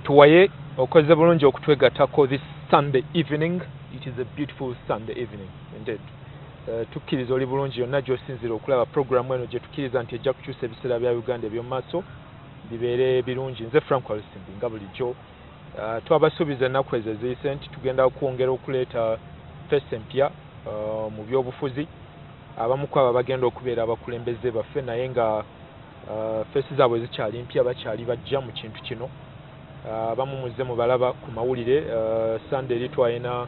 tuwaye okoze bulungi okutwegattako this Sunday evening. It is a beautiful Sunday evening indeed. Tukkiriza oli bulungi yonna gy'osinzira okulaba programu eno gye tukkiriza nti ejja kukyusa ebiseera bya Uganda eby'omu maaso bibeere birungi. Nze Frank Alisimbi nga bulijjo twabasuubiza ennaku ezo eziyise nti tugenda kwongera okuleeta fesi empya mu by'obufuzi. Abamu ku abo bagenda okubeera abakulembeze baffe naye nga fesi zaabwe zikyali mpya, bakyali bajja mu kintu kino. Abamu muzze mubalaba ku mawulire. Sunday eri twalina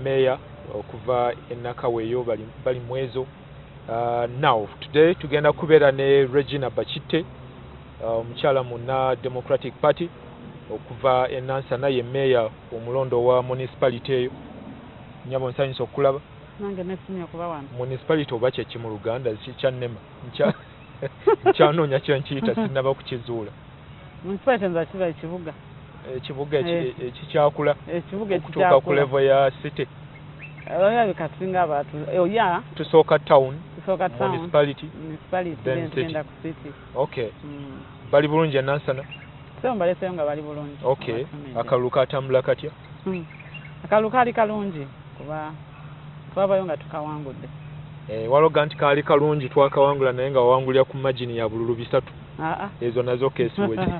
meya okuva Nakaweeyo bali mwezo. Now today tugenda kubeera ne Regina Bakitte omukyala munna Democratic Party okuva Nansana, ye meya omulondo wa municipality eyo. Nyabo nsanyusa okulaba nange nesimya kuba wano municipality oba kye mu Luganda kyannema nkyanoonya kyo nkiyita sinnaba kukizuula. municipality nza kiba ekibuga ekikyakula ekibuga okutuuka ku level ya city. oya kasinga abantu oya tusooka town municipality then city ku city. Okay. Bali bulungi e Nansana? So mbaleseyo nga bali bulungi. Okay. Akalulu katambula katya? Akalulu kali kalungi kuba twabayo nga tukawangudde. Waloga nti kaali kalungi twakawangula naye nga wawangulira ku margin ya bululu 3. Ezo nazo keesiweji.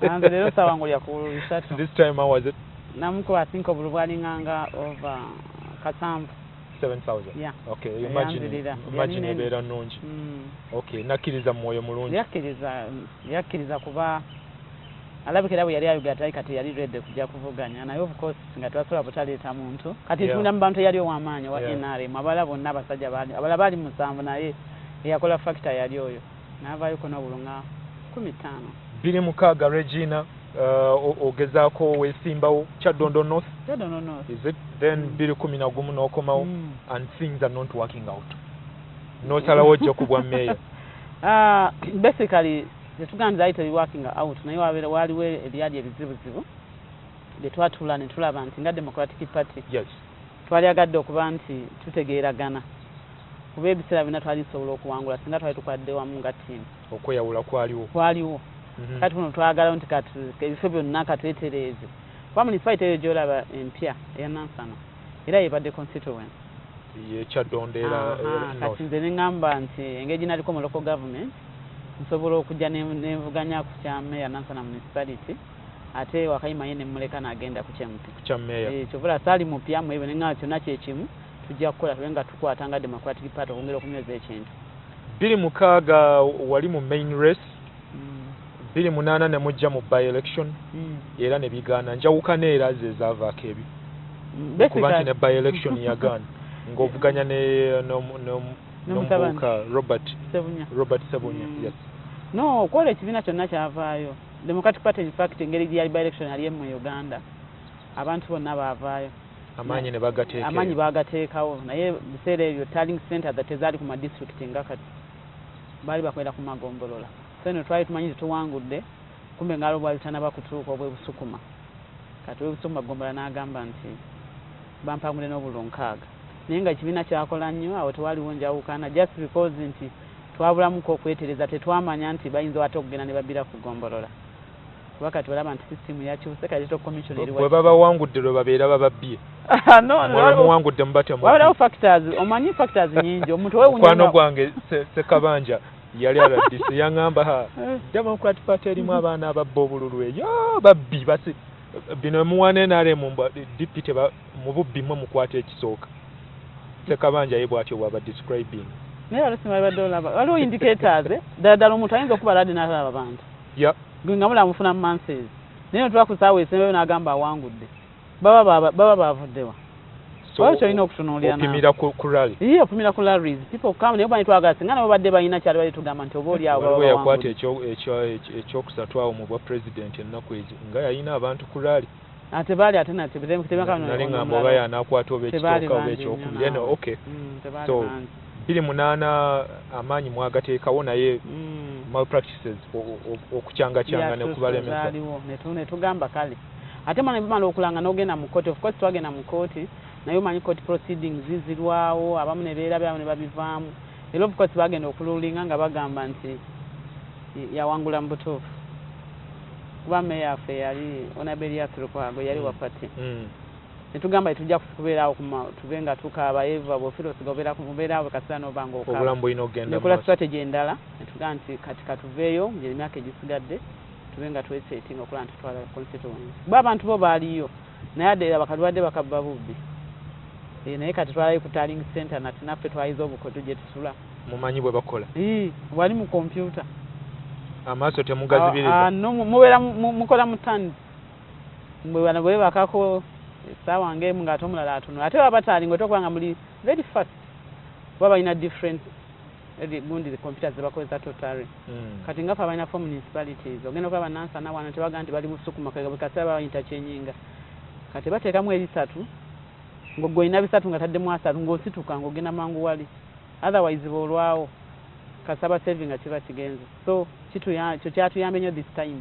Nange leero sawangulira ku bululu 3. This time how was it? Namuko I think obululu bwalinganga over kasanvu. 7,000. Yeah. Okay, imagine ebeera nnungi. Okay, nakkiriza mwoyo mulungi. Yakkiriza kuba alabikira bwe yali ayogera kati yali ready kujja kuvuganya naye of course nga twasobola butaleeta muntu kati tunda mu bantu yali ow'amaanyi wa NRM abala bonna abasajja abala bali musanvu naye eyakola factor yali oyo n'avaayo kona bulunga 15. 26 Regina ogezaako weesimbawo Kyaddondo North. Is it then 2011 n'okomawo and things are not working out n'osalawo ojja kubwa meya? Basically tetugamba zaite working out naye waliwo ebyali ebizibuzibu bye twatula ne tulaba nti nga Democratic Party twali agadde okuba nti tutegeeragana kuba ebiseera bina twalisobola okuwangula singa twali tukwadde wamu nga ttiimu. Okweyawula kwaliwo kati kuno twagala nti kati ebifo byonna katwetereeze kuba municipality eyo gy'olaba empya eya Nansana era yebadde constituency Kyaddondo era kati nze ne ŋŋamba nti engeri ginaliko mu local government nsobola okujja nevuganya ku kya meya Nansana municipality ate wakayima ye nemuleka n'agenda ku kyameya kyovula saali mupya mu ebyo neŋŋamba kyonna kyekimu tujja kukola tube nga tukwata nga Democratic Party okwongera okunyweza ekintu. 26 wali mu main race. 28 ne mujja mu by election era ne bigaana njawukana era ze zaavaako ebyo kuba nti ne by election yagaana ng'ovuganya n'omubuuka Robert Sebunya. Yes. No okwola ekibiina kyonna kyavaayo. Democratic Party in fact engeri gye yali by election yali mu Uganda abantu bonna baavaayo amaanyi bagateekawo naye biseera ebyo tallying center tezaali ku madistrict nga kati baali bakwera ku magombolola. So twali tumanyi tuwangudde kumbe ngalo bwali tanaba kutuuka obwebusukuma kati obwebusukuma gombola n'agamba nti bampangule n'obululu 6 naye nga ekibiina kyakola nnyo awo tewaliwo njawukana just because nti twabulamuko okwetereza tetwamanya nti bayinza ate okugenda ne babira kugombolola kuba kati balaba nti sisitimu yakyuse kati commission eri bwe baba wangudde lwe babeera bababbye. Muwangudde mubatemu waliwo factors omanyi factors nyingi omuntu mukwano gwange Sekabanja yali RDC yaŋŋamba Democratic Party erimu abaana ababba obululu eyo babbi basi bino muwane NRM deputy mu bubbi mwe mukwata ekisooka. Sekabanja ye bw'atyo bw'aba describing naye waliwo indicators ddala omuntu ayinza okuba ladi n'alaba abantu nga mula mufuna mu manses naye twakusaawo esembeyo n'agamba awangudde baba baavuddewa. So kyolina okutunuulira opimira ku rally. Opimira ku rallies people come naye bani twagala singa nabo badde balina kyali bali tugamba nti oba oli awo baba yakwata ekyokusatu awo mu bwa president ennaku ezo nga yalina abantu ku rally ate baali ate nali ngamba oba yanaakwata oba ekitooka oba ekyokubiri. Okay. So 28 amaanyi mwagateekawo naye malpractices okucyangacyanga nekubalemesa netugamba kale ate mwana bimala okulanga n'ogenda mu kooti. Of course twagenda mu kooti naye omanyi court proceedings zizirwawo abamu ne beerabyawo ne babivaamu era of course bagenda okululinga nga bagamba nti yawangula mu butuufu kuba meya affe yali Onabelias Lukwago yali wapati netugamba tujja kubeerawo tube nga tukaaba eva bwofira osiga kubeerawo kasira n'obanga okaaba obulamu bulina okugenda nekola strategy endala netugamba nti kati katuveeyo ngeri emyaka egisigadde tube nga twesetinga okulaba nti tutwala constituency bo abantu bo baaliyo naye ate abakalwadde bakabba bubbi naye kati twalayo ku tallying center nati naffe twayiza obukoto gye tusula mumanyi bwe bakola wali mu kompyuta amaaso temugazibiriza mubeera mukola mutandi bwe bakako essaawa ng'emu ng'ate omulala atono ate baba bataalinga otokuba nga muli very fast baba balina different gundi computer ze bakozesa totally kati nga ffe balina for municipalities ogenda okulaba nansana wano tebaga nti bali musukuma buli kaseera baba interchanging kati bateekamu ebisatu ng'ogwe olina bisatu nga taddemu asatu ng'osituka ng'ogenda mangu wali otherwise bw'olwawo kasaba saving nga kiba kigenze so kyo kyatuyambe nnyo this time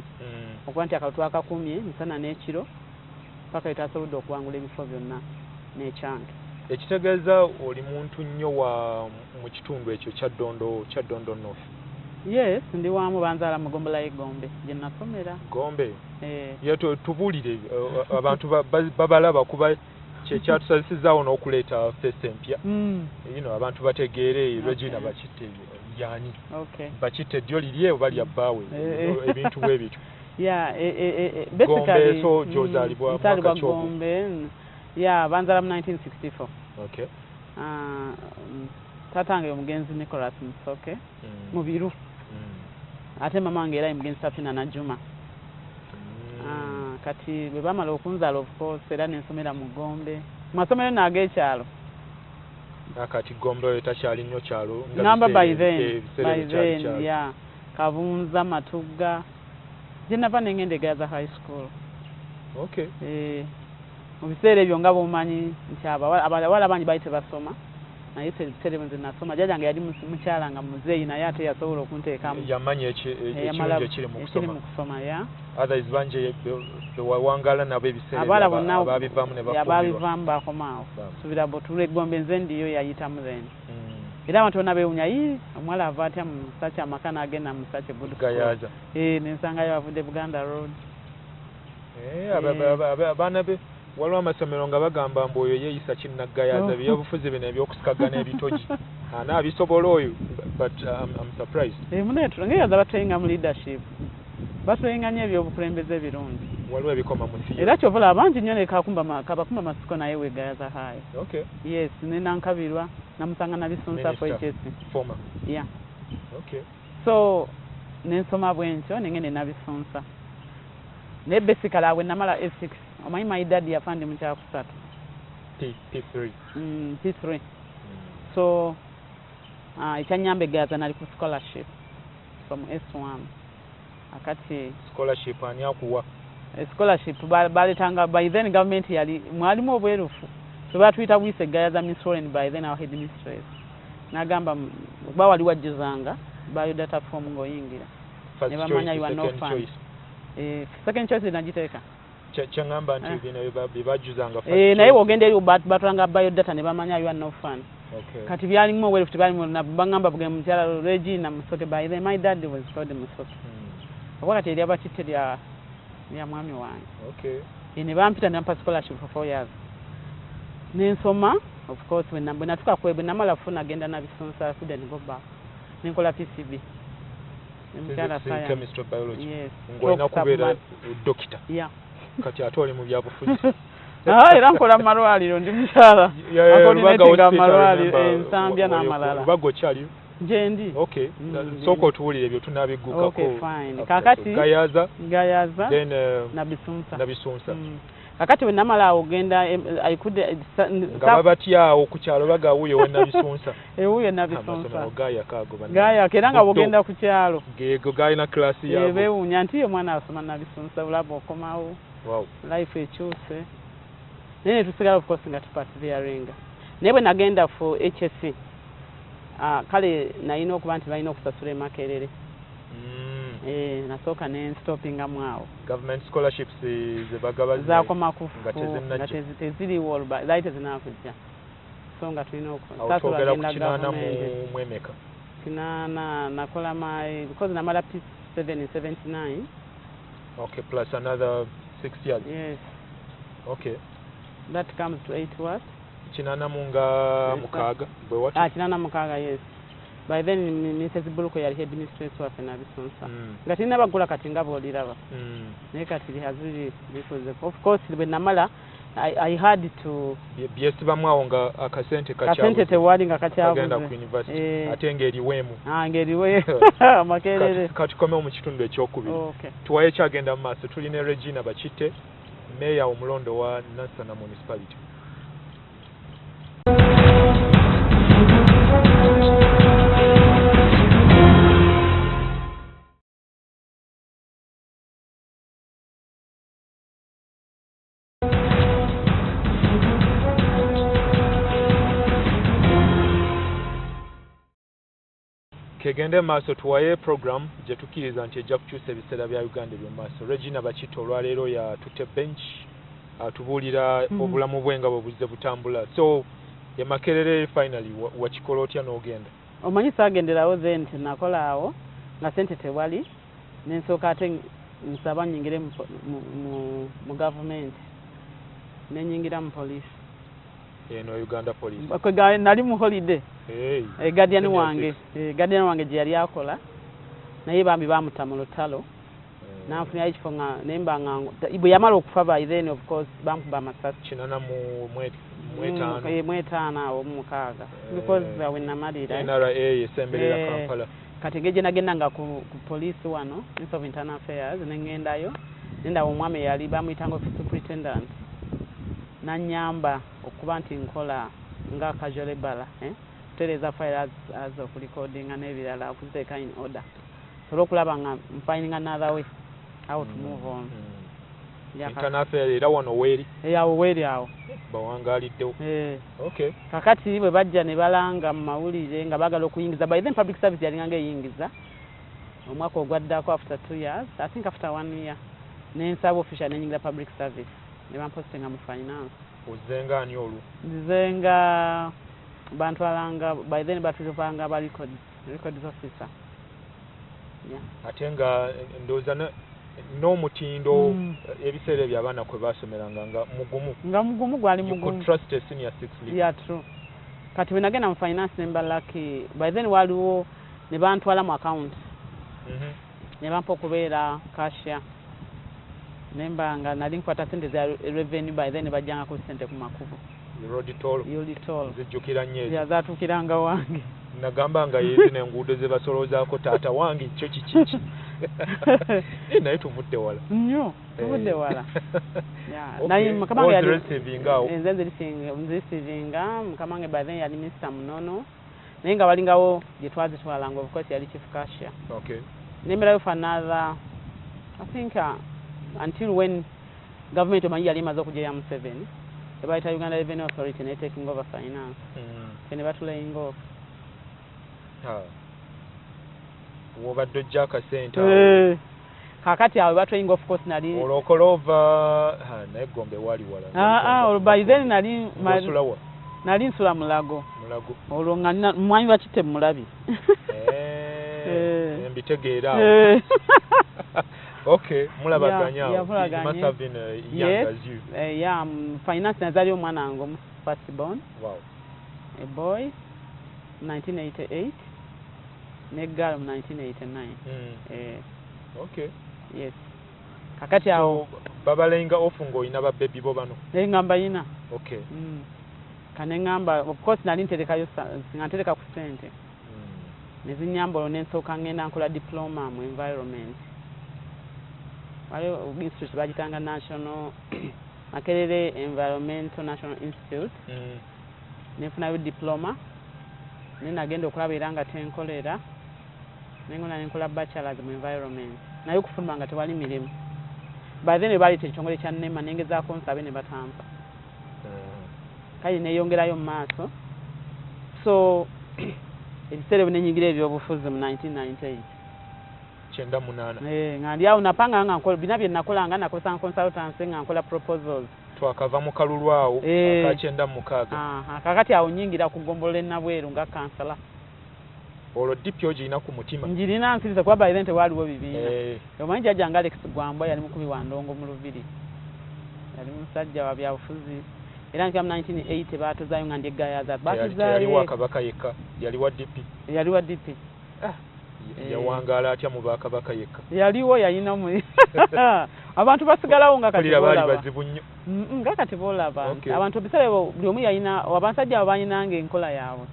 okuba nti akalulu twakakumye misana n'ekiro paka etasobodde okuwangula ebifo byonna n'ekyange ekitegeeza oli muntu nnyo mu kitundu ekyo kya Ddondo North. Yes, ndi wamu banzaala mu Gombe la Gombe gye nasomera. Gombe tubuulire abantu babalaba kuba kyekyatusazizzaawo n'okuleeta fesi empya abantu bategeere Regina Bakitte yani Bakitte ddyo liri oba lya bbaawe ebintu bwe bityo. Basically so gy'ozaalibwa mwaka ki ogwo? Banzaala mu 1964. Tatange omugenzi Nicholas Musoke Mubiru ate mamange era mugenzi Safina Najuma. Kati bwe bamala okunzaala of course era nensomera mu Gombe masomero n'ag'ekyalo. Kati Gombe etakyali nnyo kyalo number by then Kavunza Matugga gye nava nengenda egaza high school. Mu biseera ebyo nga bw'omanyi nti abawala bangi baali tebasoma naye ebiseera ebyo nze nasoma jjajjange yali mukyala nga muzeeyi naye ate yasobola okunteekamu yamanya ekirungi ekiri mu kusoma otherwise bangi bewawangaala nabo ebiseera abawala bonna ababivaamu ne ababivaamu bakomaawo subira bwotula eggombe nze ndiyo yayitamu then era abantu bonna beewunya omuwala ava atya mu Musache amaka n'agenda mu Musache good Gayaza nensangayo avudde Buganda Road abaana be waliwo amasomero nga bagamba mbu oyo yeeyisa kinnaggayaza byobufuzi bino ebyokusikagana ebitogi anaabisobola oyo but I'm surprised. Muneetulo ngeyaza batuyinga mu leadership batuyinga nnyo ebyobukulembeze ebirungi waliwo ebikoma mu theory era kyovola abangi nnyo kabakumba masiko naye wegayaza hayi yes nenankabirwa namusanga nabisunsa FHS former so nensoma bwentyo nengende nabisunsa naye basically awe namala F6 omanyi my dad yafa ndi mu kyakusatu P3 so ekyanyamba egayaza nali ku scholarship from S1 akati scholarship ani akuwa scholarship baletanga by then government yali mwalimu obwerufu so batuyita buyise Gayaza Missourian by then our headmistress nagamba ba wali wajjuzanga biodata form ng'oyingira ne bamanya you are no fan second choice najiteeka kyangamba nti bino bibajjuzanga naye wogenda eri batulanga biodata ne bamanya you are no fan kati byalimu obwerufu tebalimu bangamba buge mukyala Regina Musoke by then my dad was called Musoke wakati eri Abakitte lya mwami wange ne bampita ne bampa scholarship for 4 years nensoma of course bwe natuka kwebwe namala funa agenda nabisunsa student go back nenkola PCB mukyala science chemistry biology ng'olina kubeera doctor kati ate oli mu byabufuzi era nkola malwaliro ndi mukyala akoordinatinga amalwaliro ensambya n'amalala Lubaga okyaliyo gyendi sooka otuwulire ebyo tunaabiguggako kakati Gayaza then nabisunsa kakati bwe namala awo ogenda nga babatyawo ku kyalo baga wuyo we nabisunsa ewuyo nabisunsa gayakago era nga bwogenda ku kyalo gego gayina klasi yaabo beewuunya nti ye mwana asoma nabisunsa bulaba okomawo life ekyuse naye netusigala of course nga tuperseverenga naye bwe nagenda for HSC kale nalina okuba nti balina okusasula emakerere nasooka nenstopingamu awo government scholarships zebagaba zakoma kufu nga teziriwo zaali tezinakujja so nga tulina okwogera kinaana mu mwemeka kinaana nakola because namala P7 in 79 Okay, plus another 6 years. Yes. Okay. That comes to 8 what? Chinana munga mukaga. Bwe what? Chinana mukaga, yes. By then Mrs. Buluko yali headmistress waffe nabisonsa. Nga tina bagula kati nga booliraba. Naye kati haziri because of course bwe namala I had to byesibamwawo nga akasente kasente tewali nga kakyabuze agenda ku university ate ng'eriweemu ng'eriwe makerere kati tukomewo mu kitundu ekyokubiri. Okay. Tuwaye kyagenda mu maaso tulina Regina Bakite meya omulondo wa Nansana municipality. Kegende maaso tuwaye program gye tukkiriza nti ejja kukyusa ebiseera bya Uganda eby'omu maaso. Regina Bakite olwaleero yatutte bench atubuulira obulamu bwe nga bwe buzze butambula. So ye Makerere finally wakikola otya n'ogenda? Omanyi saagenderawo ze nti nakola awo nga sente tewali n'ensooka ate nsaba nnyingire mu gavumenti n'ennyingira mu poliisi. Eno Uganda Police. Nali mu holiday. Guardian wange gye yali akola naye bambi baamuta mu lutalo n'anfunirayo ekifo nga nemba nga bwe yamala okufa by then of course bamukuba amasasi 85 awo mu mukaaga because we namalira NRA esemberera Kampala. Kati ngeje nagendanga ku police wano Ministry of Internal Affairs nengendayo nenda omwami yali bamuyitanga office superintendent nanyamba okuba nti nkola nga casual bala kutereza files as of recording n'ebirala okuziteeka in order olw'okulaba nga finding another way how to move on. Internal Affairs era wano weeri? Awo weeri awo bawangaliddewo. Okay. Kakati bwe bajja ne balanga mu mawulire nga bagala okuyingiza by then public service yalinga ng'eyingiza omwaka ogwaddako after 2 years I think after 1 year n'ensaba official n'enyingira public service ne bampostinga mu finance. Ozenga ani olwo? Nzenga bantwalanga by then batulupanga ba records officer. Ate nga ndowooza n'omutindo ebiseera ebyo abaana kwe baasomeranga nga mugumu gwali mugumu. You could trust a senior 6 league. Yeah, true. Kati bwe nagenda mu finance nemba lucky by then waliwo ne bantwala mu account ne bampa okubeera cashier nemba nga nali nkwata sente za revenue by then bajjanga ku sente ku makubo. Yoli toll zijjukira nnyo ezo zaatuukiranga wange nagamba nga yezina enguudo ze basoloozaako taata wange kyo kiki naye tuvudde wala nnyo tuvudde wala naye mukama yali nze nzirisivinga mukama wange by then yali Mr. Munono naye nga balingawo gye twazitwalanga of course yali chief cashier. Nemberayo for another I think until when government omanyi yali emaze okugya ya Museveni ebayita Uganda Revenue Authority ne taking over finance ne batulaying off. Wobadde ojja akasente kakati awo batlaying off course nali olokolova naye Gombe wali wala by then nali nsula Mulago olwo nga mwanyi Bakite mulabi mbitegeera Okay, mulabaganya. You must have been young as you. Yeah, finance nazali omwana wange first born. Wow. A boy 1988 ne girl 1989. Okay. Yes. Kakati awo babalenga ofungo ina ba baby bo bano. Ngamba ina. Okay. Kane ngamba of course nali nterekayo singatereka ku sente. Nezinyambolo nensoka ngenda nkola diploma mu environment. Wale institute bagitanga National Makerere Environmental National Institute. Nefunayo diploma. Nenagenda okulaba era nga tenkolera. Nengona nenkola bachelor's mu environment. Nayo kufuluma nga tewali mirimu. By then bali tekitongole kya NEMA nengezaako nsabe ne batampa. Kale neyongerayo mu maaso. So ebiseera binenyigira ebyobufuzi mu 1998. Chenda munana. Ngandi awo napanga nga nkola bina bye nakolanga nakosa consultancy nga nkola proposals. Twakava mu kalulu awo aka chenda mukaga. Kakati awo nyingira kugombolola Nabweru nga kansala. olwo DP ogirina ku mutima njirina nsiriza kuba by then tewaliwo bibiina omanyi jjajjange Alex Gwambwa yali mukubi wa ndongo mu Lubiri yali musajja wa byabufuzi era nkya mu 1980 baatuzaayo nga ndyegayaza yali wa Kabaka yekka yali wa DP yawangaala atya mu Bakabaka yekka yaliwo yalina mu abantu basigalawo nga kati baali bazibu nnyo nga kati boolaba abantu biseera buli omu yalina abasajja abo balinanga enkola yaabwe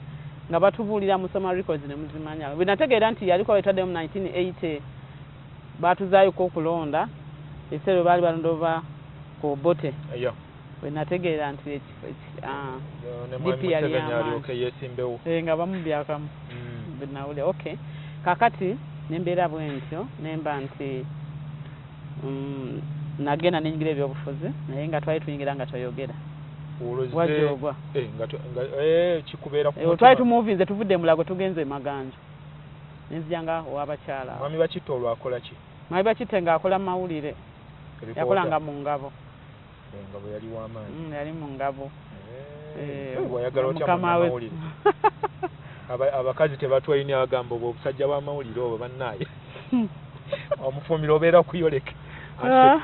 nga batubuulira mu Soma Records ne muzimanya bwe nategeera nti yaliko etwadde mu 1980 baatuzaayoko okulonda ebiseera baali balondova ku Bote bwe nategeera nti DP yali yesimbewo nga bamubyakamu bwe nawulira okay kakati nembeera bwe ntyo nemba nti nagenda nenyigira ebyobufuzi naye nga twali tuyingira nga toyogera wajogwa kikubeera twali tumuvi nze tuvudde Mulago tugenze Maganjo nenzijanga owabakyala Mwami Bakitta olwakola ki Mwami Bakitta ng'akola mawulire yakolanga mu ngabo engabo yali w'amaanyi yali mu ngabo wayagala otya mawulire abakazi tebatwalina agamba oba obusajja bw'amawulire oba bannaaye omufumiro obeera kuyoleke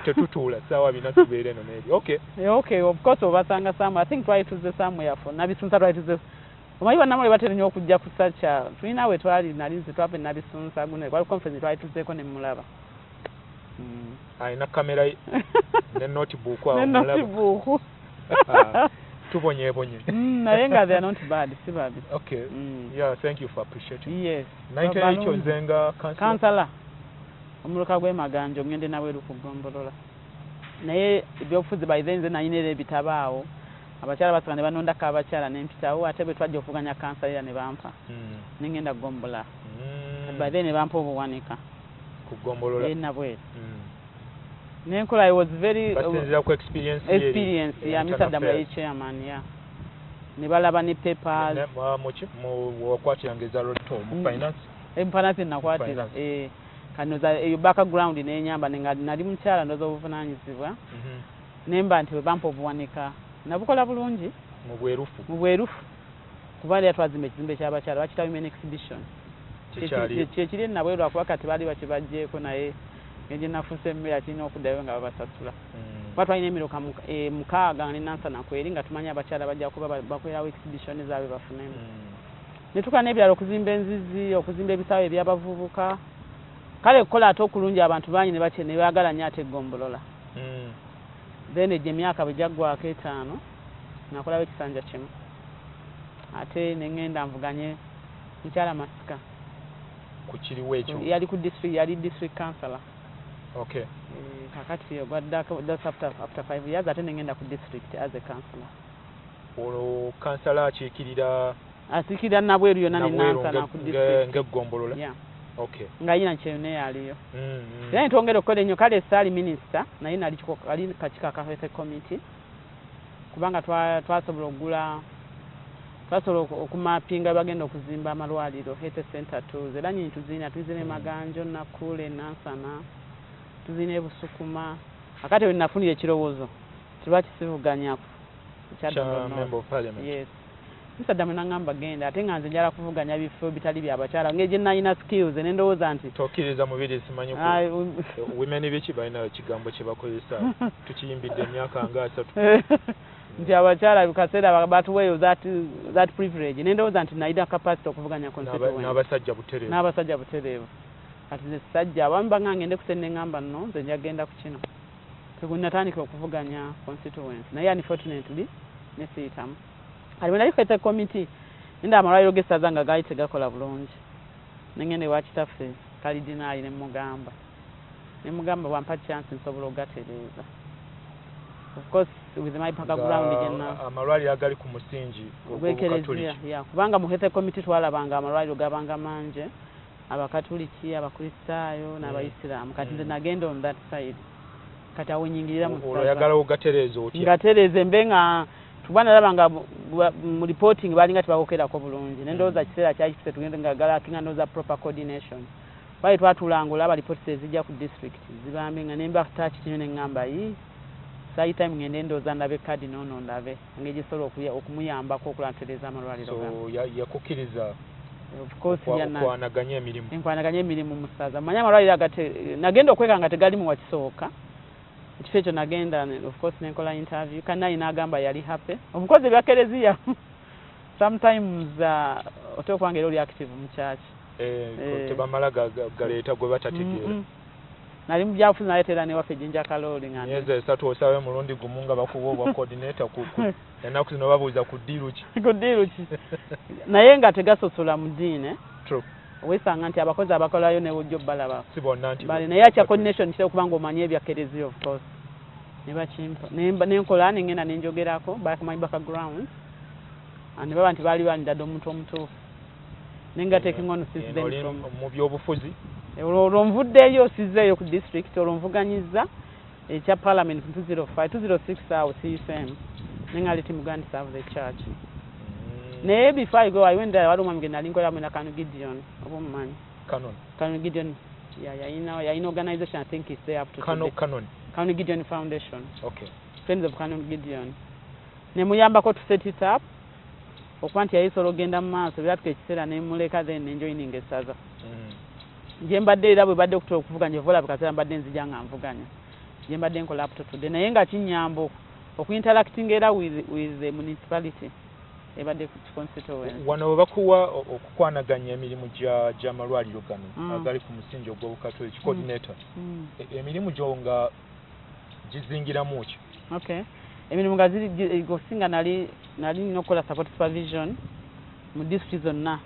tetutuula saawa bina tubeere eno neeri okay of course obasanga samu I think twali tuzze samu yafo nabisunsa twali tuzze omanyi bannamawulire batera nnyo okujja ku sacha tulina we twali nali nze twape nabisunsa gune kwali conference twali tuzzeeko ne mulaba alina kamera ne notebook awo mulaba tubonyebonye naye nga they are not bad si babi okay yeah thank you for appreciating yes 98 ozenga kansala omuluka gwe Maganjo ngende nawe lukugombolola naye ebyobufuzi by then nze nayina era ebitabo awo abakyala basanga ne banondako abakyala nempitawo ate bwe twajja okuvuganya kansala era ne bampa nengenda kugombola by then ne bampa obuwanika kugombolola nabwe nenkola I was very basinzira ku experience ya Mr. WA chairman ya ne balaba ne papers mu wakwatira road toll mu finance nakwatira kanoza eyo background nenyamba nga nali mukyala ndoza obuvunanyizibwa nemba nti bampa obuwanika nabukola bulungi mu bwerufu kuba twazimba ekizimbe ky'abakyala bakita women exhibition kyekiri nabweru akuba kati baali bakibajjeeko naye ngenje nafuse emmere kirina okuddayo nga babasasula kuba twalina emiruka mukaaga ne nansana kweri nga tumanya abakyala bajja kuba bakolerawo exhibition zaabwe bafunemu ne tukola n'ebirala okuzimba enzizi okuzimba ebisaawe ebyabavubuka kale kukola ate okulungi abantu bangi ne baagala nnyo ate eggombolola then egyo emyaka bwe gyaggwako 5 nakolawo ekisanja kimu ate nengenda nvuganye mukyala Masika kukiriwo ekyo yali ku district yali district councillor okay kakati that's after 5 years ate nengenda ku district as a councillor olwo councillor asikira nabweru yonna nenansana ku district ng'eggombolola yeah okay nga yina kyone yaliyo era nitwongera okukola ennyo kale saali minister naye nali kakika ka health committee kubanga twasobola okugula twasobola okumapinga bagenda okuzimba amalwaliro health center tools era nyinyi tuzina Maganjo Nakule Nansana tuzina e Busukuma akati we nafunira ekirowoozo tebakisivuganyako member of parliament yes Msaddamu nangamba genda ate nga nze njala kuvuganya bifo bitali byabakyala ngeje nalina skills nendowooza nti tokkiriza mubiri simanyi women biki balina ekigambo kye bakozesa tukiyimbidde emyaka nga 3 nti abakyala bikaseera batuweeyo that privilege nendowooza nti nalina capacity okuvuganya n'abasajja butereevu kati nze sajja abamu banga ngende kusenne ngamba nno nze njagenda ku kino natandika okuvuganya constituency naye unfortunately nesiitamu ali bwe nali kweta committee nenda amalwaliro g'essaza nga gaali tegakola bulungi nengende wa kitaffe kalidinaali nemugamba bwampa chance nsobola ogatereeza of course with my background jenna amalwaliro agali ku musingi ogw'ekereziya kubanga mu health committee twalabanga amalwaliro gabanga manje abakatuliki abakristaayo n'abayisiraamu kati nze nagenda on that side kati awo nyingirira mu oyagala ogatereeza otya ngatereeze mbe nga kubana labanga mu reporting balinga tibakokerako bulungi nendowooza kiseera kyakise tugende nga galakinga noza proper coordination bali twatulangula aba reports ezijja ku district zibambe nga nemba touch kinyo nengamba sai time ngende ndowooza ndabe kadi nono ndabe ngegisobola okumuyambako okulantereza amalwaliro so yakukkiriza of course kwanaganya emirimu enkwanaganya emirimu mu ssaza manya amalwaliro agate nagenda okwekanga tegali mu wakisooka ekifo ekyo nagenda of course nenkola interview kanayi n'agamba yali happy obukozi bya kereziya sometimes oteekwa kubanga era oli active mu church tebamala galeeta gwe batategeera nali mu byabufuzi naleetera newaffe ejjinja kalooli nga myezi esatu osawe mulundi gumu nga bakuba obwa coordinator ennaku zino babuuza ku ddiiru ki ku ddiiru ki naye nga tegasosola mu ddiine true weesanga nti abakozi abakolayo ne bujjo balaba si bonna nti bali naye akya coordination kitera okuba nga omanye ebya kereziya of course ne bakimpa nenkola nengenda nenjogerako back my background and baba nti baali bandadde omuntu omutuufu nenga taking on system mu byobufuzi olwo nvuddeyo sizzeeyo ku district olwo nvuganyiza ekya parliament 206 awo CSM nenga leti mugandi serve the church naye before I go I went there wali omwami gye nali nkolera mwena Kanu Gideon oba omumanyi Kanu Gideon yayina organization I think is there up to Kanu Gideon Foundation Friends of Kanu Gideon ne muyambako to set it up okuba nti yayisobola ogenda mu maaso byatuka ekiseera nemuleka then enjoyining essaza gye mbadde era bwe badde okutola okuvuganya evola bikaseera mbadde nzija nga nvuganya gye mbadde nkola up to today naye nga kinyambo okuinteracting era with the municipality ebadde ku constituency wano bwe bakuwa okukwanaganya emirimu gy'amalwaliro gano agali ku musingi ogw'obukatoliki coordinator emirimu gyo nga gizingiramu ki emirimu nga gosinga nali nina okukola support supervision mu district zonna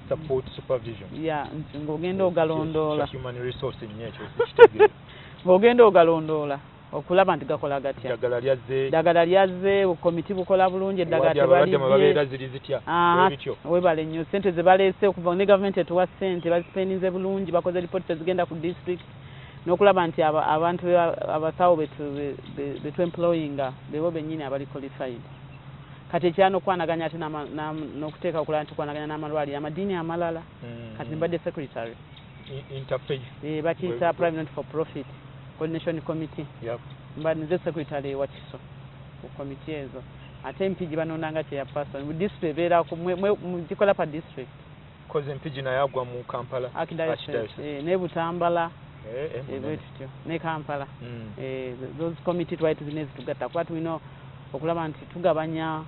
support supervision nti ng'ogenda ogalondoola human resource nnyo ekyo kitegere ng'ogenda ogalondoola okulaba nti gakola gatya ddagala lyazze komiti bukola bulungi eddagala tebaliddye webale nnyo sente ze baleese okuva ne gavumenti etuwa sente bazisipendinze bulungi bakoze lipooti tezigenda ku district n'okulaba nti abantu abasawo betwemployinga bebo bennyini abali qualified kati ekyana okwanaganya ate n'okuteeka okulaba nti okwanaganya n'amalwaliro amadiini amalala kati mbadde secretary bakiyita private not for profit coordination committee mbadde secretary wakiso ku komiti ezo ate empigi banondanga chairperson mu district ebeerako mugikola pa district koze empigi naye agwa mu Kampala ne Butambala bwetutyo ne Kampala those committee twali tuzina ezitugatta kuba tulina okulaba nti tugabanya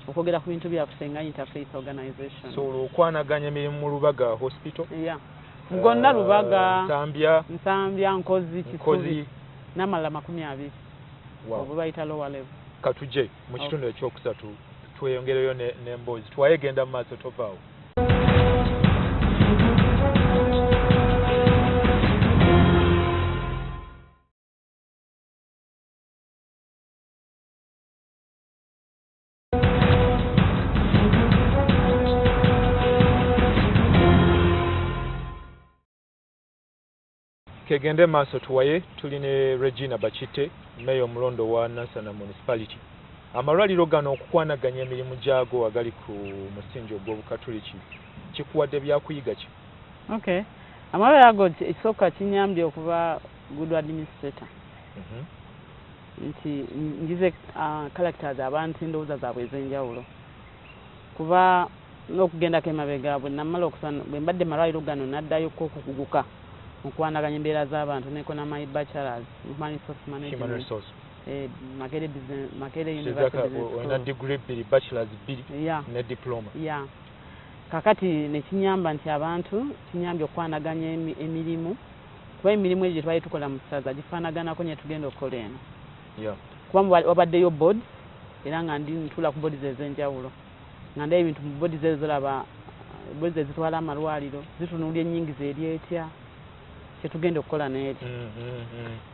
okwogera ku bintu byaffe nga interfaith organization so okwanaganya emirimu mu Lubaga hospital Mugonna Lubaga Nsambya Nkozi Kisubi n'amalala 20 obwo bayita lower level katuje mu kitundu ekyokusatu tweyongereyo n'emboozi twayegenda mu maaso tovaawo kegende maaso tuwaye tuli ne Regina Bakite meyo omulondo wa Nansana Municipality amalwaliro gano okukwanaganya emirimu gyago agali ku musingi ogw'obukatoliki kikuwadde byakuyiga ki amalwaliro ago ekisooka kinyambye okuba good administrator nti ngize characters abantu endowooza zaabwe ez'enjawulo kuba n'okugendako emabega bwe namala okusana bwe mbadde malwaliro gano naddayoko okukuguka okwanaganya embeera z'abantu nekona my bachelors human resource management Makerere business Makerere university na degree bili bachelors bili ne diploma kakati nekinyamba nti abantu kinyambye okwanaganya emirimu kuba emirimu egyo twali tukola mu ssaza gifaanaganako nye tugenda okukola eno kuba wabaddeyo boards era nga ndi ntula ku boards ez'enjawulo nga ndayo ebintu mu boards ezo zolaba boards ezitwala amalwaliro zitunuulya ennyingiza eri etya kyetugenda okukola n'eri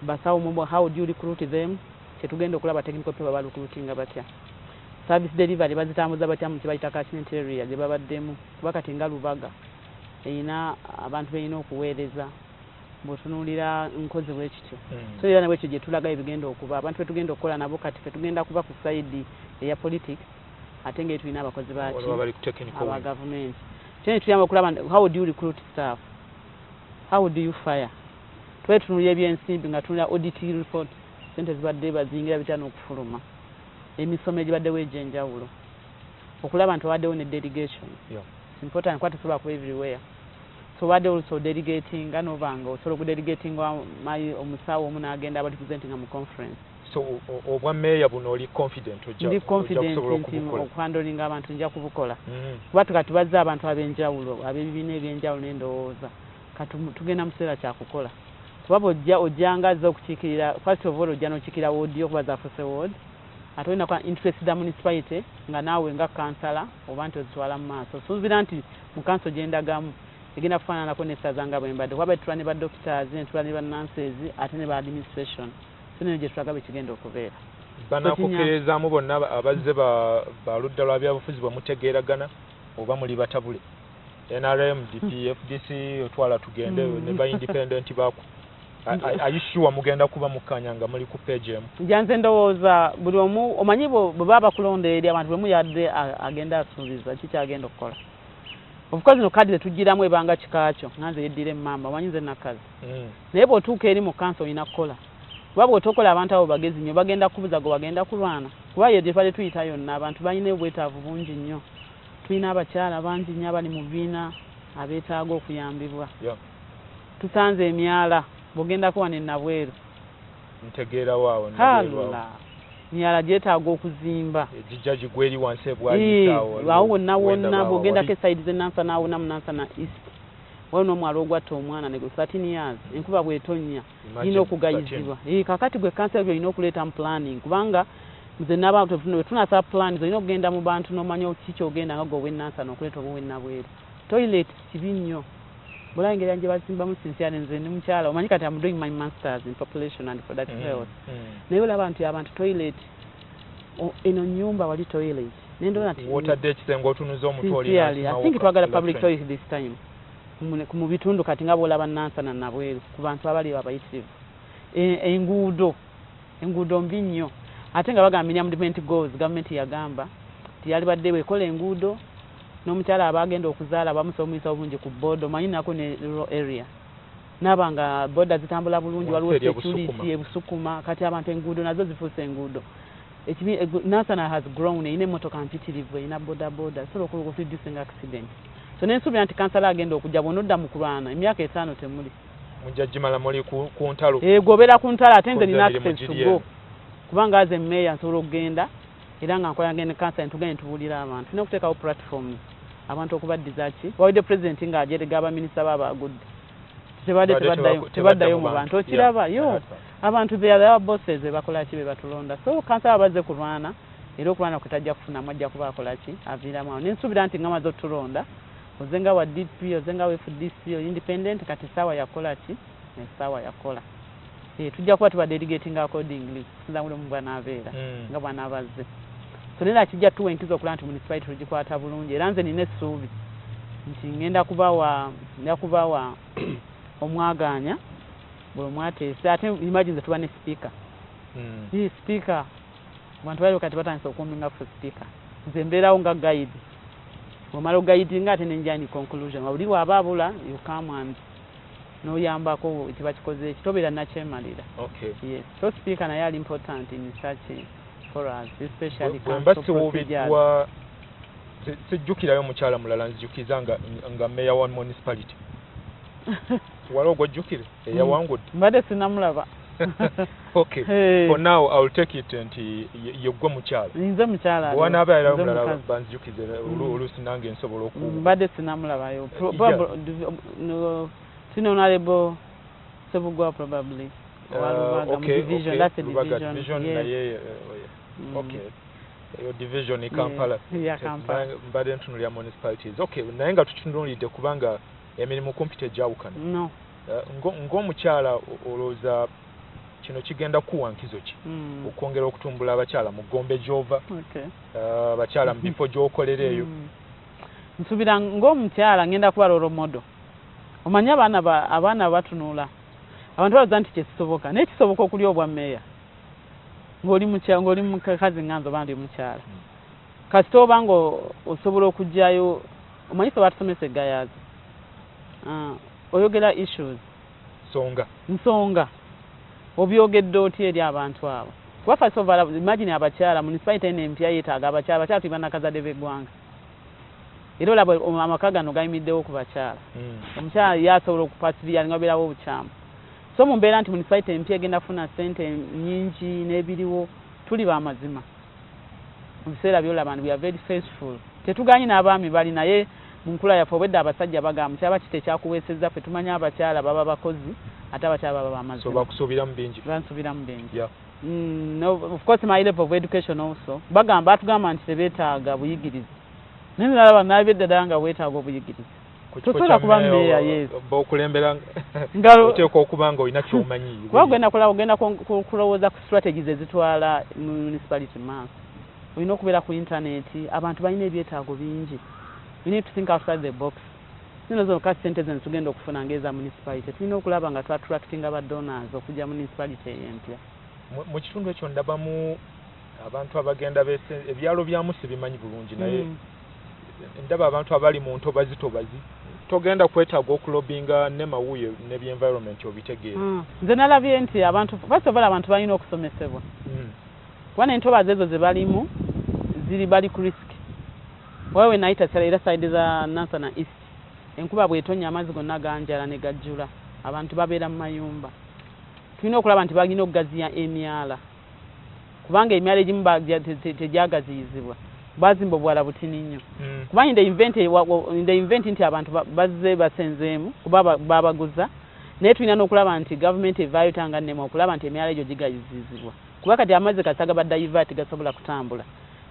basawo mu how do you recruit them kyetugenda okulaba technical people balukurutinga batya service delivery bazitambuza batya mu kibayita catchment area gye babaddemu kuba kati nga Lubaga erina abantu berina okuweereza bw'otunuulira nkozi bwekityo so era nabwekyo gye tulaga ebigenda okuba abantu betugenda okukola nabo kati fetugenda kuba ku side eya politics ate ngeri tulina abakozi baki aba government kyene tuyamba okulaba how do you recruit staff how do you fire twetunulira ebyensimbi nga tunulira audit report sente zibadde bazingira bitya n'okufuluma emisomo egibaddewo egy'enjawulo okulaba nti waddewo ne delegation important kwate soba ku everywhere so wadde also delegating novanga osobola okudelegating omusawo omu n'agenda abarepresenting mu conference. So obwa meya buno oli confident ndi confident nti okuhandolinga abantu nja kubukola kuba tukati bazza abantu ab'enjawulo ab'ebibiina eby'enjawulo n'endowooza kati tugenda mu kiseera kya kukola kuba ojjanga azza okukiikirira first of all ojja n'okiikirira woodi okubaza afuse wood ate olina kuba interested municipality nga naawe nga kansala oba nti ozitwala mu maaso suubira nti mu kanso gyendagamu egenda kufaananako n'essaza nga bwe mbadde kuba betula ne ba doctors netula ne ba nurses ate ne ba administration sino gye tulaga bwe kigenda okubeera banakukkirizaamu bonna abazze baludda lwa byabufuzi bamutegeeragana oba muli batabule NRM DP FDC otwala tugende ne ba independent baako ayishuwa mugenda kuba mukanya nga muli ku page emu njanze ndowooza buli omu omanyi bwe baba kulondeerera abantu bwe muyadde agenda asuubiza kikyagenda okukola of course no kadi tetugiramu ebanga kikaakyo nganze yeddire mmamba omanyi nze nakazi naye bw'otuuka eri mu kanso olina kukola kuba bw'otokola abantu abo bagezi nnyo bagenda kubuza go bagenda kulwana kuba ye gye twali tuyita yonna abantu balina obwetaavu bungi nnyo tulina abakyala bangi nnyo abali mu bibiina abeetaaga okuyambibwa tusanze emyala bw'ogendako wano ennabweru ntegeera waawo myala gyetaaga okuzimba ejijja gigweri wansi ebwayitaawo awo wonna bw'ogendako esaidi z'ennansana awo namunansana east waliwo n'omwala ogwatta omwana ne 13 years enkuba bw'etonnya yina okugayizibwa kakati gwe kansala byo olina okuleetamu planning kubanga nze n'abantu bwe tunasaba plans olina okugenda mu bantu n'omanya kiki ogenda nga gwe ow'ennansana okuleeta oba ow'ennabweru toilet kibi nnyo bula engeri gye bazimbamu sinsiane nze ndi mukyala omanyi kati am doing my masters in population and reproductive health naye olaba nti abantu toilet eno nnyumba wali toilet nendoona nti wotadde ekisenge otunuza omutooli I think twagala public toilet this time mu bitundu kati nga bw'olaba nansana nabweru ku bantu abali abayitirivu enguudo mbi nnyo ate nga bagamba minimum goals gavumenti yagamba tiyali badde wekola enguudo n'omukyala abagenda okuzaala bamusomesa obulungi ku boda omanyi nako ne rural area nabanga boda zitambula bulungi waliwo security ebusukuma kati abantu enguudo nazo zifuuse enguudo nansana has grown eyina emmotoka mpitirivu eyina boda sobola okureducing accident so nensuubira nti kansala agenda okujja bw'onodda mu kulwana emyaka 5 temuli mujjajimala muli ku ntalo gobera ku ntalo ate nze nina access to go kubanga aze meya nsobola okugenda era nga nkola ngende kansala ntugende tubuulira abantu tulina okuteekawo platforms abantu okubaddiza ki wawidde president nga ajerega abaminisita baabagudde tebaddayo mu bantu okiraba yo abantu their bosses bakola ki be batulonda so kansala bazze kulwana era okulwana kwetajja kufunamu ajja kuba akola ki aviiramu awo nensuubira nti nga maze otulonda ozenga wa DP ozenga wa FDC independent kati sawa yakola ki sawa yakola tujja kuba tubadelegating accordingly kusinza buli omu bwanaabeera nga bwanaabazze so nera kijja tuwa enkizo okulaba nti municipality tugikwata bulungi era nze nina essuubi nti ngenda kubawa omwaganya bwe mwateesa ate imagine tuba ne speaker speaker abantu bali kati batandisa okuminga ku speaker nze mbeerawo nga guide omala ogayidinga ate nenjani conclusion wabuli waaba abula you come and noyambako kiba kikoze ekitobeera nakyemalira yes so speaker naye ali important in such for us especially mbasiwubiddwa sijjukirayo mukyala mulala nzijukiriza nga meya wa municipality waliwo gwojjukire eyawangudde mbadde sinamulaba okay for now I'll take it nti yeggwe mukyala nze mukyala wanaaba era mulala banzijukize oluusi nange nsobola okuba mbadde sinamulabayo honorable Sebugwa probably okay division that's a division yes. Okay your division in Kampala Kampala mbadde ntunulira municipalities okay naye nga tutunulidde kubanga emirimu kumpite jawukana no ng'omukyala olowooza kino kigenda kuwa nkizo ki okwongera okutumbula abakyala mu Gombe gy'ova abakyala mu bifo gy'okolera eyo nsuubira ng'omukyala ngenda kuba role model omanyi abaana batunula abantu balooza nti kyekisoboka naye kisoboka okuli obwa meeya ng'oli mukazi nganza oba ndi mukyala kasita oba nga osobola okugyayo omanyi fe batusomesa eggayaazi oyogera issues nsonga obyogedde otya eri abantu abo kuba first of all imagine abakyala municipality eno empya yeetaaga abakyala tuyina nakazadde b'eggwanga era olaba amaka gano gayimiddewo ku bakyala omukyala yasobola okupasirya nga beerawo obukyamu so mu mbeera nti municipality empya egenda kufuna ssente nnyingi n'ebiriwo tuli b'amazima mu biseera byolaba we are very faithful tetuganye n'abaami bali naye mu nkula yaffe obwedda abasajja bagamba kyaba kite ekyakuweesezza ffe tumanya abakyala baba bakozi ate abakyala baba b'amazima so bakusuubira mu bingi bansuubira mu bingi no, of course my level of education also bagamba batugamba nti tebeetaaga buyigirizi naye nalaba nalabedda ddala nga weetaaga obuyigirizi tosobola kuba mmeeya yes okulembera oteekwa okuba nga olina kyomanyi kuba ogenda kulowooza ku strategies ezitwala municipality maaso olina okubeera ku internet abantu balina ebyetaago bingi you need to think outside the box sino zokka ssente ze tugenda okufuna ng'eza municipality tulina okulaba nga twattractinga ba donors okujja municipality empya mu kitundu ekyo ndabamu abantu abagenda ebyalo byamu sibimanyi bulungi naye ndaba abantu abali mu ntobazi togenda kwetaaga okulobinga ne mawuye ne by'environment obitegeera nze nalabye nti abantu first of all abantu balina okusomesebwa kuba n'entobazi ezo ze balimu bali ku risk wewe nayita era side za Nansana East enkuba bw'etonya amazzi gonna ganjala ne gajjula abantu babeera mu mayumba tulina okulaba nti balina okugaziya emyala kubanga emyala egimu tegyagaziyizibwa bazimba obwala butini nnyo kuba in the event nti abantu bazze basenzeemu kuba babaguza naye tulina n'okulaba nti gavumenti evaayo tanga nnema okulaba nti emyala egyo gigayizizibwa kuba kati amazzi kasaga baddayiva tegasobola kutambula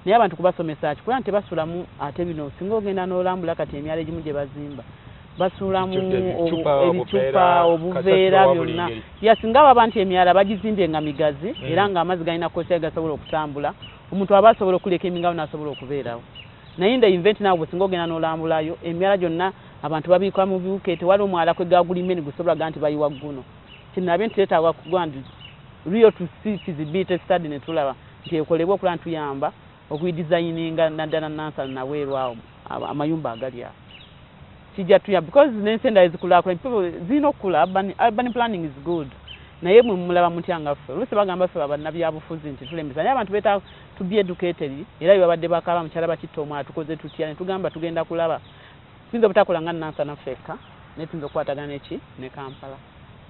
naye abantu kubasomesa kikula nti basulamu ate bino singa ogenda n'olambula kati emyala egimu gye bazimba basulamu ebicupa obuveera byonna yasinga baba nti emyala bagizimbye nga migazi era nga amazzi galina kosa gasobola okutambula omuntu aba asobola okuleka emingawo n'asobola okubeerawo naye nda invent naawe bwesinga ogenda n'olambulayo emyala gyonna abantu babiika mu bibuke tewali omwala kwegagulimeni gusobola nti bayiwa gguno kinabye nti teetaaga kugwa nti real to see feasibility study ne tulaba nti ekolebwa okulaba ntuyamba okuyidizayininga naddala Nansana naweerwa awo amayumba agali awo kijja tuyamba because n'ensenda ezikulaakulana zirina okukula urban planning is good naye mwe mulaba mutya nga ffe oluusi bagamba ffe bannabyabufuzi nti tulembeza naye abantu beetaaga to be educated era bwe babadde bakaba mukyala bakitta omwala tukoze tutya ne tugamba tugenda kulaba tuyinza obutakola nga Nansana ffekka naye tuyinza okukwatagana neki ne Kampala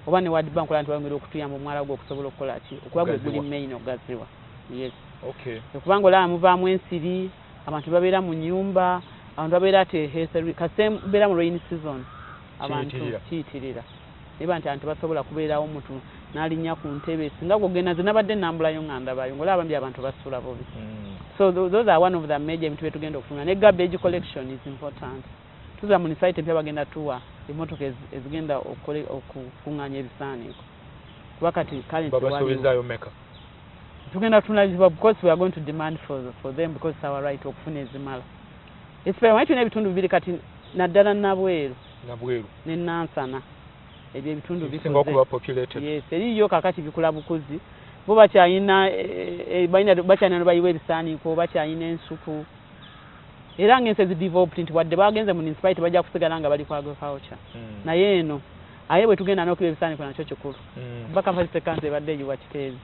oba ne World Bank olaba nti bamira okutuyamba omwala gwe okusobola okukola ki okuba gwe guli main ogaziwa yes okay kubanga olaba muvaamu ensiri abantu babeera mu nnyumba abantu babeera ate kase beera mu rainy season abantu kiyitirira niba nti abantu basobola kubeerawo omuntu n'alinnya ku ntebe singa gwogenda nze nabadde nnambulayo nga ndabayo ng'olaba bambi abantu basula bubi so those are one of the major ebintu byetugenda okufuna ne garbage collection is important tuza municipality empya bagenda tuwa emmotoka ezigenda okukuŋŋaanya ebisaaniiko kuba kati babasobezaayo meka tugenda tunaliziba because we are going to demand for them because it's our right okufuna ezimala especially tulina ebitundu bibiri kati naddala nabweru ne Nansana ebyo ebitundu bisinga okuba populated yes eriyo kakati bikula bukuzi bo bakyayina bakyayina ne bayiwa ebisaaniiko bakyayina ensuku era ng'ensi ezideveloped nti wadde bagenze mu municipality bajja kusigala nga bali ku agriculture naye eno aye bwe tugenda n'okuba ebisaaniiko nakyo kikulu kuba kapasite kansi ebadde eyiwa kiteezi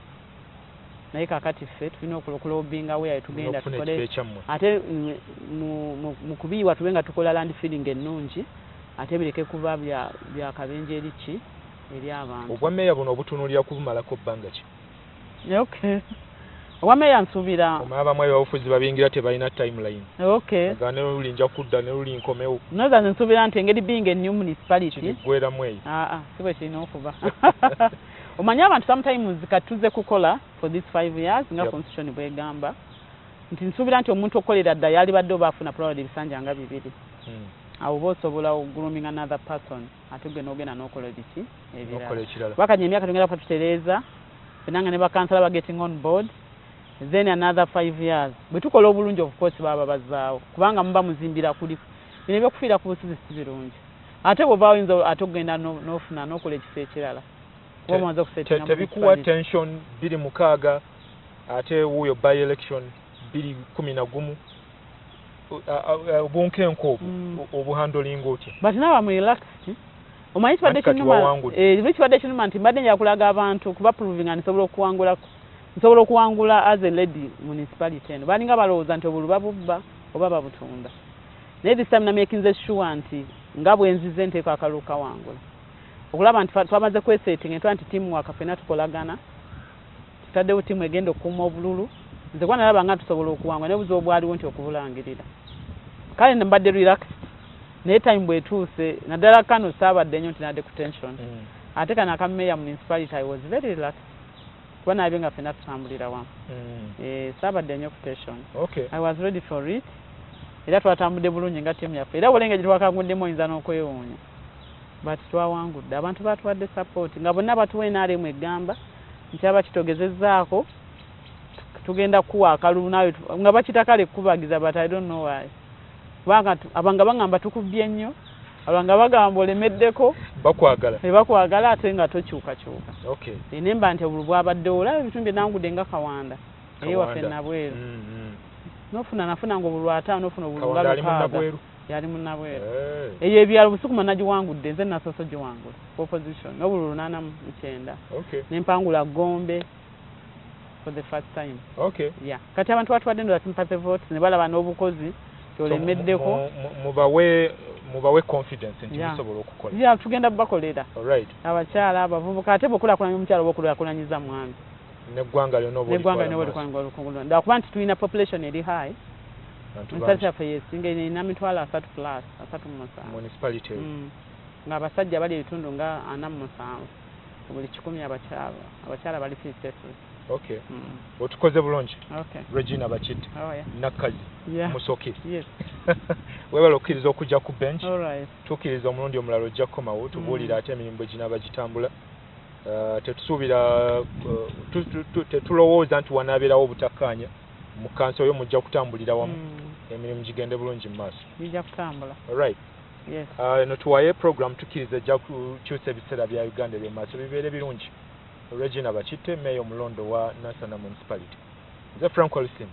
naye kakati ffe tulina okulobinga weeyo tugenda tukole ate mu kubiyiwa tube nga tukola land filling ennungi ate bireke kuba bya kabenje eriki eri abantu obwammeeya buno obutunuulira kubumalako bbanga ki okay obwammeeya nsuubira omulabamu ebyabufuzi babingira tebalina timeline okay aga ne luli nja kudda ne luli nkomewo noza nze nsuubira nti engeri being a new municipality kiggweramu eyo si bwe kirina okuba omanye abantu sometimes katuze kukola for these 5 years nga constitution bwegamba nti nsuubira nti omuntu okukolera dda yalibadde oba afuna probably ebisanja nga 2 awo oba osobola grooming another person ate gwe n'ogenda n'okola biki ebirala wakati emyaka tugenda kuba tutereeza fenanga ne bakansala ba getting on board then another 5 years bwe tukola obulungi of course baba bazzaawo kubanga muba muzimbira kuli bino ebyokufiira ku busuzi si birungi ate bw'oba oyinza ate okugenda n'ofuna n'okola ekifo ekirala tebikuwa tension 26 ate wuuyo by election 2011 obunkenko obwo obuhandolinga otya but nawe relaxed omanyi kibadde kinuma nti mbadde nja kulaga abantu kuba proving nga nsobola okuwangula as a lady municipality eno balinga balowooza nti obulu babubba oba babutunda naye this time namekinze sure nti nga bwenzize nteeko akalulu kawangula okulaba nti twamaze kwesetting entwa nti tiimu waka ffenna tukolagana tutaddewo tiimu egenda okukuuma obululu nze kwa nalaba nga tusobola okuwangula n'obuzibu obwaliwo nti okubulangirira kale mbadde relaxed naye time bwetuuse naddala kano saabadde nnyo nti nadde ku tension ate kana akameya municipality I was very relaxed kuba nabye nga ffenna tutambulira wamu saabadde nnyo ku tension I was ready for it era twatambudde bulungi nga tiimu yaffe era bolenge gye twakaguddemu oyinza n'okwewuunya but twawangudde abantu batuwadde support nga bonna batuwa NRM egamba nti abakitogezezzaako tugenda kuwa akalulu nawe nga bakitakale kubagiza but I don't know why kubanga abanga bangamba tukubbye nnyo abanga bagamba olemeddeko bakwagala ate nga tokyukakyuka nemba nti obulu bwabaddewo olaba ebitundu bye nangudde nga kawanda eye waffe nabweru nafuna nga obulu 5 nofuna obulu nga 6 yali munnabweru eyo ebyalo busukuma nagiwangudde nze nasoso giwangula opposition n'obulu 89 nempangula Gombe for the first time kati abantu batuwadde ndo batimpase vote ne balaba n'obukozi kyolemeddeko mubawe confidence nti musobola okukola tugenda bakolera abakyala abavubuka ate bokulakulanya omukyala obokulakulanyiza mwami neggwanga lyona ndakuba nti tulina population eri high municipality yaffe yesinga ina mitwalo 3+ 37 municipality nga abasajja bali ebitundu nga 47 buli 100 abakyala bali 53 otukoze bulungi Regina Bakitte nakkazi musoke webala okkiriza okujja ku bench tukkiriza omulundi omulala ojja kukomawo tubuulira ate emirimu bwe ginaba gitambula tetusuubira tetulowooza nti wanaabeerawo obutakkaanya mu kanso oyo mujja kutambulira wamu emirimu gigende bulungi mu maaso gijja kutambula no tuwaye program tukkiriza ejja kukyusa ebiseera bya Uganda eby'emaaso bibeere birungi Regina Bakitte meeyo omulondo wa Nansana Municipality nze Frank Olusimu